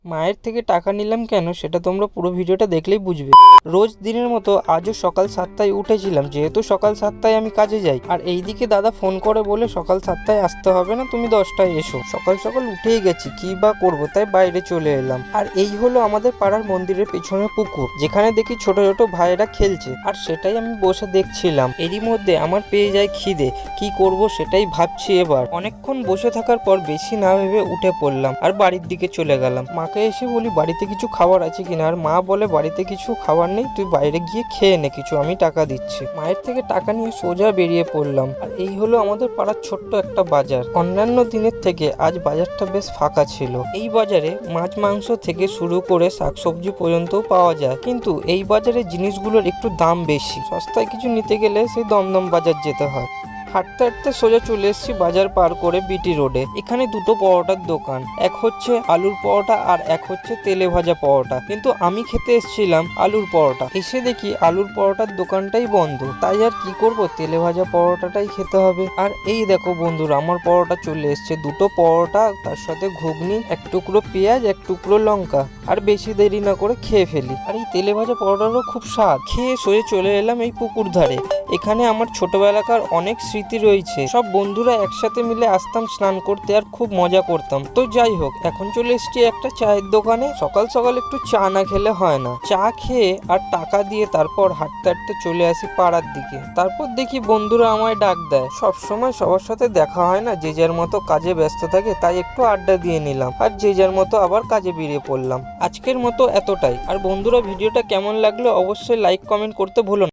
মায়ের থেকে টাকা নিলাম কেন সেটা তোমরা পুরো ভিডিওটা দেখলেই বুঝবে। রোজ দিনের মতো আজও সকাল 7টায় উঠেছিলাম, যেহেতু সকাল 7টায় আমি কাজে যাই। আর এইদিকে দাদা ফোন করে বলে সকাল 7টায় আসতে হবে না, তুমি 10টায় এসো। সকাল সকাল উঠেই গেছি, কি বা করবো, তাই বাইরে চলে এলাম। আর এই হলো আমাদের পাড়ার মন্দিরের পেছনে পুকুর, যেখানে দেখি ছোট ছোট ভাইয়েরা খেলছে, আর সেটাই আমি বসে দেখছিলাম। এরই মধ্যে আমার পেয়ে যায় খিদে, কি করব সেটাই ভাবছি। এবার অনেকক্ষণ বসে থাকার পর বেশি না ভেবে উঠে পড়লাম আর বাড়ির দিকে চলে গেলাম। মাকে এসে বলি বাড়িতে কিছু খাবার আছে কিনা, আর মা বলে বাড়িতে কিছু খাবার নেই, তুই বাইরে গিয়ে খেয়ে নে কিছু, আমি টাকা দিচ্ছি। মায়ের থেকে টাকা নিয়ে সোজা বেরিয়ে পড়লাম। আর এই হলো আমাদের পাড়ার ছোট্ট একটা বাজার। অন্যান্য দিনের থেকে আজ বাজারটা বেশ ফাঁকা ছিল। এই বাজারে মাছ মাংস থেকে শুরু করে শাকসবজি পর্যন্তও পাওয়া যায়, কিন্তু এই বাজারে জিনিসগুলোর একটু দাম বেশি। সস্তায় কিছু নিতে গেলে সেই দমদম বাজার যেতে হয়। হাঁটতে হাঁটতে সোজা চলে এসেছি বাজার পার করে বিটি রোডে। এখানে দুটো পরোটার দোকান, এক হচ্ছে আলুর পরোটা আর এক হচ্ছে তেলে ভাজা পরোটা, কিন্তু আমি খেতে এসেছিলাম আলুর পরোটা। এসে দেখি আলুর পরোটার দোকানটাই বন্ধ, তাই আর কি করব, তেলে ভাজা পরোটাটাই খেতে হবে। আর এই দেখো বন্ধুরা, আমার পরোটা চলে এসছে, দুটো পরোটা, তার সাথে ঘুগনি, এক টুকরো পেঁয়াজ, এক টুকরো লঙ্কা। আর বেশি দেরি না করে খেয়ে ফেলি। আর এই তেলে ভাজা পরোটারও খুব স্বাদ। খেয়ে সোজা চলে এলাম এই পুকুর ধারে। এখানে আমার ছোটবেলাকার অনেক স্মৃতি রয়েছে। সব বন্ধুরা একসাথে মিলে আসতাম স্নান করতে আর খুব মজা করতাম। তো যাই হোক, এখন চলে এসেছি একটা চায়ের দোকানে। সকাল সকাল একটু চা না খেলে হয় না। চা খেয়ে আর টাকা দিয়ে তারপর হাঁটতে হাঁটতে চলে আসি পাড়ার দিকে। তারপর দেখি বন্ধুরা আমায় ডাক দেয়। সব সময় সবার সাথে দেখা হয় না, যে যার মতো কাজে ব্যস্ত থাকে, তাই একটু আড্ডা দিয়ে নিলাম আর যে যার মতো আবার কাজে বেরিয়ে পড়লাম। আজকের মতো এতটাই। আর বন্ধুরা, ভিডিওটা কেমন লাগলো অবশ্যই লাইক কমেন্ট করতে ভুলো না।